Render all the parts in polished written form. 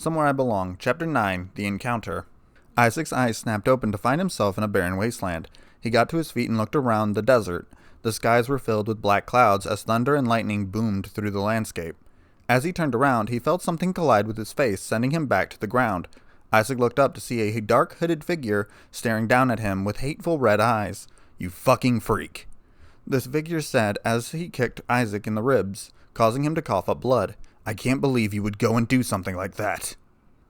Somewhere I Belong, Chapter 9, The Encounter. Isaac's eyes snapped open to find himself in a barren wasteland. He got to his feet and looked around the desert. The skies were filled with black clouds as thunder and lightning boomed through the landscape. As he turned around, he felt something collide with his face, sending him back to the ground. Isaac looked up to see a dark hooded figure staring down at him with hateful red eyes. "You fucking freak," this figure said as he kicked Isaac in the ribs, causing him to cough up blood. "I can't believe you would go and do something like that."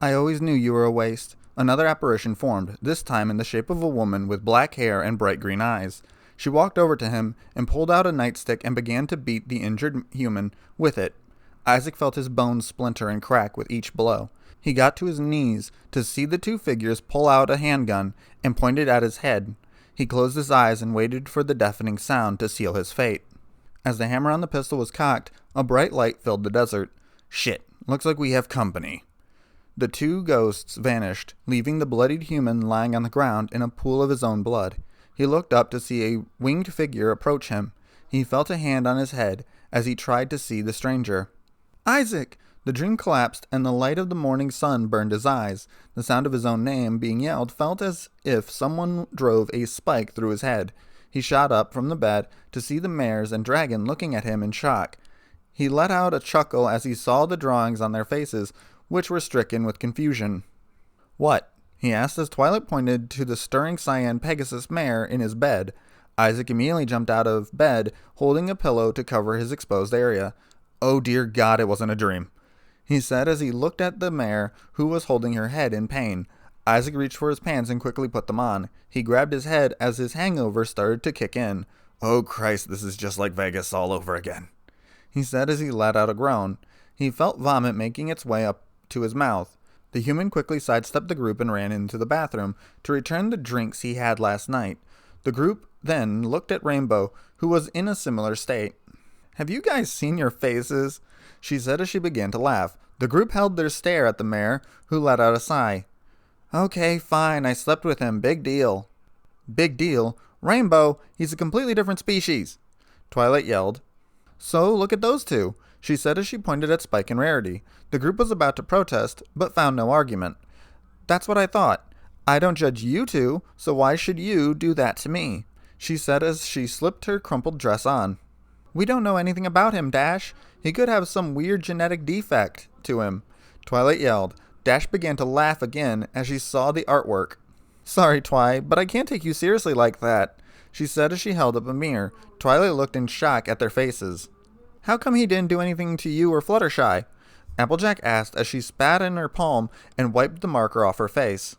"I always knew you were a waste." Another apparition formed, this time in the shape of a woman with black hair and bright green eyes. She walked over to him and pulled out a nightstick and began to beat the injured human with it. Isaac felt his bones splinter and crack with each blow. He got to his knees to see the two figures pull out a handgun and point it at his head. He closed his eyes and waited for the deafening sound to seal his fate. As the hammer on the pistol was cocked, a bright light filled the desert. "Shit, looks like we have company." The two ghosts vanished, leaving the bloodied human lying on the ground in a pool of his own blood. He looked up to see a winged figure approach him. He felt a hand on his head as he tried to see the stranger. "Isaac!" The dream collapsed, and the light of the morning sun burned his eyes. The sound of his own name being yelled felt as if someone drove a spike through his head. He shot up from the bed to see the mares and dragon looking at him in shock. He let out a chuckle as he saw the drawings on their faces, which were stricken with confusion. "What?" he asked as Twilight pointed to the stirring Silentpegasus mare in his bed. Isaac immediately jumped out of bed, holding a pillow to cover his exposed area. "Oh dear God, it wasn't a dream," he said as he looked at the mare, who was holding her head in pain. Isaac reached for his pants and quickly put them on. He grabbed his head as his hangover started to kick in. "Oh Christ, this is just like Vegas all over again," he said as he let out a groan. He felt vomit making its way up to his mouth. The human quickly sidestepped the group and ran into the bathroom to return the drinks he had last night. The group then looked at Rainbow, who was in a similar state. "Have you guys seen your faces?" she said as she began to laugh. The group held their stare at the mare, who let out a sigh. "Okay, fine, I slept with him. Big deal." "Big deal? Rainbow, he's a completely different species," Twilight yelled. "So look at those two," she said as she pointed at Spike and Rarity. The group was about to protest, but found no argument. "That's what I thought. I don't judge you two, so why should you do that to me?" she said as she slipped her crumpled dress on. "We don't know anything about him, Dash. He could have some weird genetic defect to him," Twilight yelled. Dash began to laugh again as she saw the artwork. "Sorry, Twi, but I can't take you seriously like that," she said as she held up a mirror. Twilight looked in shock at their faces. "How come he didn't do anything to you or Fluttershy?" Applejack asked as she spat in her palm and wiped the marker off her face.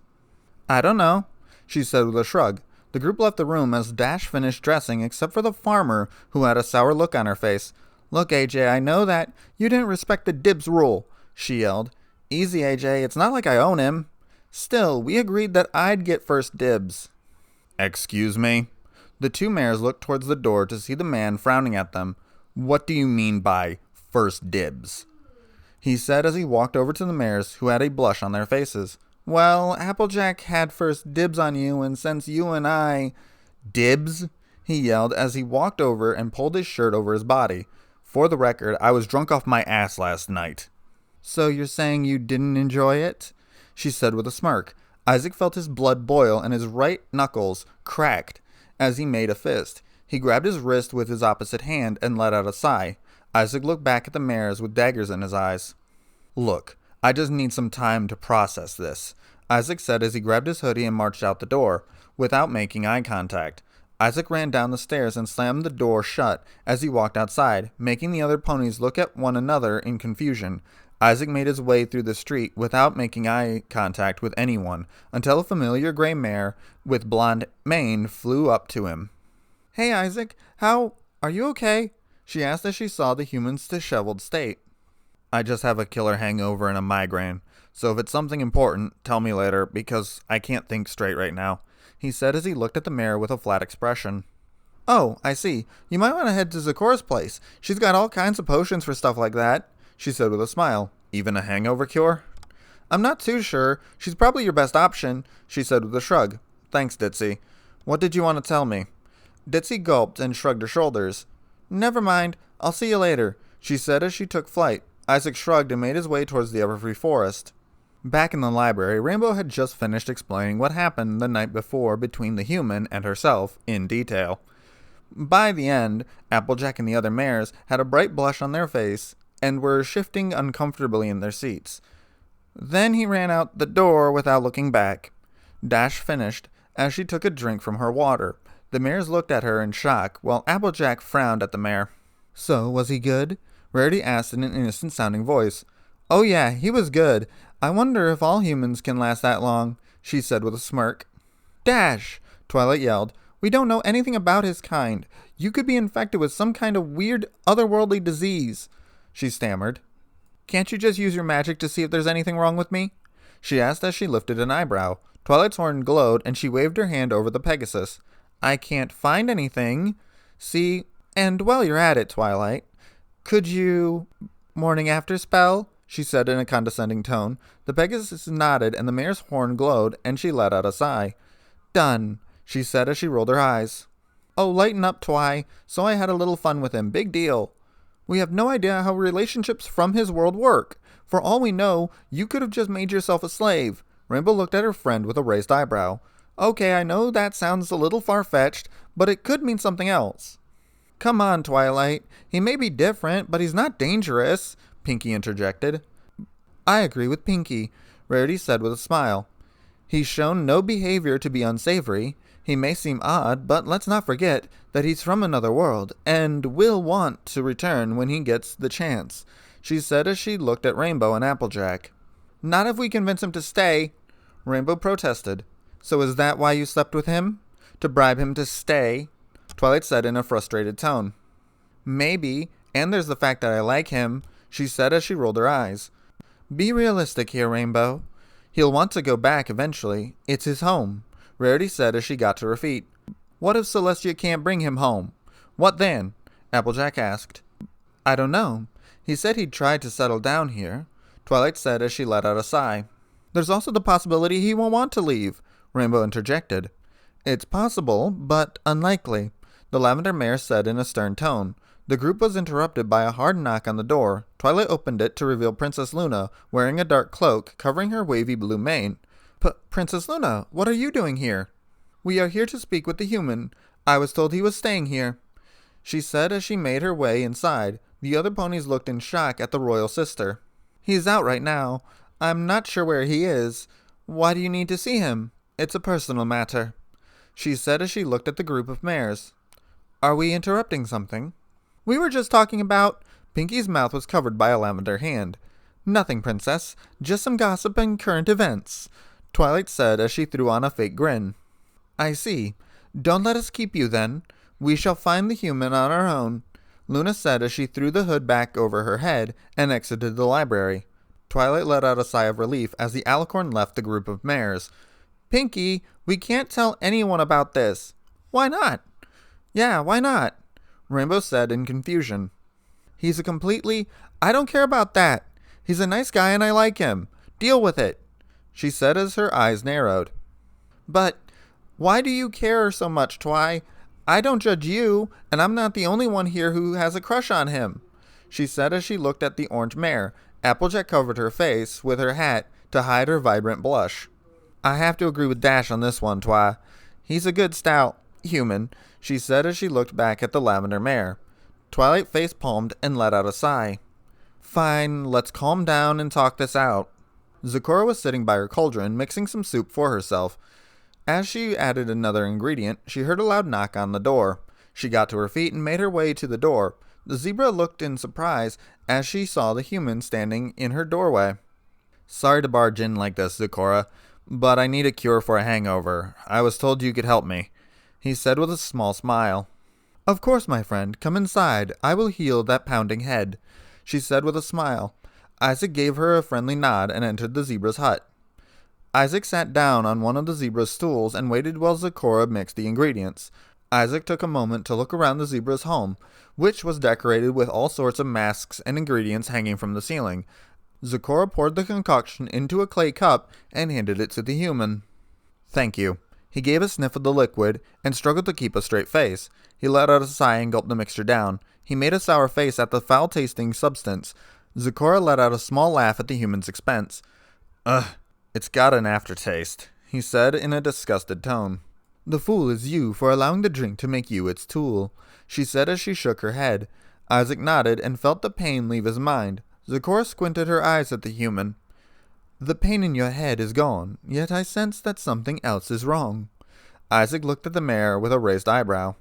"I don't know," she said with a shrug. The group left the room as Dash finished dressing, except for the farmer, who had a sour look on her face. "Look, AJ, I know that you didn't respect the dibs rule," she yelled. "Easy, AJ, it's not like I own him. Still, we agreed that I'd get first dibs." "Excuse me?" The two mares looked towards the door to see the man frowning at them. "What do you mean by first dibs?" he said as he walked over to the mares, who had a blush on their faces. "Well, Applejack had first dibs on you, and since you and I—" "Dibs?" he yelled as he walked over and pulled his shirt over his body. "For the record, I was drunk off my ass last night." "So you're saying you didn't enjoy it?" she said with a smirk. Isaac felt his blood boil and his right knuckles cracked as he made a fist. He grabbed his wrist with his opposite hand and let out a sigh. Isaac looked back at the mares with daggers in his eyes. "Look, I just need some time to process this," Isaac said as he grabbed his hoodie and marched out the door, without making eye contact. Isaac ran down the stairs and slammed the door shut as he walked outside, making the other ponies look at one another in confusion. Isaac made his way through the street without making eye contact with anyone, until a familiar gray mare with blonde mane flew up to him. "Hey, Isaac, are you okay?" she asked as she saw the human's disheveled state. "I just have a killer hangover and a migraine, so if it's something important, tell me later, because I can't think straight right now," he said as he looked at the mare with a flat expression. "Oh, I see. You might want to head to Zikora's place. She's got all kinds of potions for stuff like that," she said with a smile. "Even a hangover cure?" "I'm not too sure. She's probably your best option," she said with a shrug. "Thanks, Ditzy. What did you want to tell me?" Ditzy gulped and shrugged her shoulders. "Never mind. I'll see you later," she said as she took flight. Isaac shrugged and made his way towards the Everfree Forest. Back in the library, Rainbow had just finished explaining what happened the night before between the human and herself in detail. By the end, Applejack and the other mares had a bright blush on their face and were shifting uncomfortably in their seats. Then he ran out the door without looking back. Dash finished as she took a drink from her water. The mares looked at her in shock, while Applejack frowned at the mare. "So, was he good?" Rarity asked in an innocent-sounding voice. "Oh yeah, he was good. I wonder if all humans can last that long," she said with a smirk. "Dash!" Twilight yelled. "We don't know anything about his kind. You could be infected with some kind of weird, otherworldly disease," she stammered. "Can't you just use your magic to see if there's anything wrong with me?" she asked as she lifted an eyebrow. Twilight's horn glowed, and she waved her hand over the Pegasus. "I can't find anything. See, and while you're at it, Twilight, could you... morning after spell?" she said in a condescending tone. The Pegasus nodded, and the mare's horn glowed, and she let out a sigh. "Done," she said as she rolled her eyes. "Oh, lighten up, Twi. So I had a little fun with him. Big deal. We have no idea how relationships from his world work. For all we know, you could have just made yourself a slave." Rainbow looked at her friend with a raised eyebrow. "Okay, I know that sounds a little far-fetched, but it could mean something else." "Come on, Twilight. He may be different, but he's not dangerous," Pinky interjected. "I agree with Pinky," Rarity said with a smile. "He's shown no behavior to be unsavory. He may seem odd, but let's not forget that he's from another world, and will want to return when he gets the chance," she said as she looked at Rainbow and Applejack. "Not if we convince him to stay," Rainbow protested. "So is that why you slept with him? To bribe him to stay?" Twilight said in a frustrated tone. "Maybe, and there's the fact that I like him," she said as she rolled her eyes. "Be realistic here, Rainbow. He'll want to go back eventually. It's his home," Rarity said as she got to her feet. "What if Celestia can't bring him home? What then?" Applejack asked. "I don't know. He said he'd try to settle down here," Twilight said as she let out a sigh. "There's also the possibility he won't want to leave," Rainbow interjected. "It's possible, but unlikely," the Lavender Mare said in a stern tone. The group was interrupted by a hard knock on the door. Twilight opened it to reveal Princess Luna, wearing a dark cloak, covering her wavy blue mane. Princess Luna, what are you doing here?" "We are here to speak with the human. I was told he was staying here," she said as she made her way inside. The other ponies looked in shock at the royal sister. "He's out right now. I'm not sure where he is. Why do you need to see him?" "It's a personal matter," she said as she looked at the group of mares. "Are we interrupting something?" "We were just talking about—" Pinky's mouth was covered by a lavender hand. "Nothing, Princess. Just some gossip and current events," Twilight said as she threw on a fake grin. "I see. Don't let us keep you, then. We shall find the human on our own," Luna said as she threw the hood back over her head and exited the library. Twilight let out a sigh of relief as the alicorn left the group of mares. "Pinky, we can't tell anyone about this." "Why not?" "Yeah, why not?" Rainbow said in confusion. "He's a completely... I don't care about that. He's a nice guy and I like him. Deal with it," she said as her eyes narrowed. "But why do you care so much, Twi? I don't judge you, and I'm not the only one here who has a crush on him," she said as she looked at the orange mare. Applejack covered her face with her hat to hide her vibrant blush. "I have to agree with Dash on this one, Twi. He's a good stout human," she said as she looked back at the lavender mare. Twilight face-palmed and let out a sigh. "Fine, let's calm down and talk this out." Zecora was sitting by her cauldron, mixing some soup for herself. As she added another ingredient, she heard a loud knock on the door. She got to her feet and made her way to the door. The zebra looked in surprise as she saw the human standing in her doorway. "Sorry to barge in like this, Zecora, but I need a cure for a hangover. I was told you could help me," he said with a small smile. "Of course, my friend. Come inside. I will heal that pounding head," she said with a smile. Isaac gave her a friendly nod and entered the zebra's hut. Isaac sat down on one of the zebra's stools and waited while Zecora mixed the ingredients. Isaac took a moment to look around the zebra's home, which was decorated with all sorts of masks and ingredients hanging from the ceiling. Zecora poured the concoction into a clay cup and handed it to the human. "Thank you." He gave a sniff of the liquid and struggled to keep a straight face. He let out a sigh and gulped the mixture down. He made a sour face at the foul-tasting substance. Zecora let out a small laugh at the human's expense. Ugh, it's got an aftertaste, he said in a disgusted tone. The fool is you for allowing the drink to make you its tool, she said as she shook her head. Isaac nodded and felt the pain leave his mind. Zecora squinted her eyes at the human. The pain in your head is gone, yet I sense that something else is wrong. Isaac looked at the mayor with a raised eyebrow.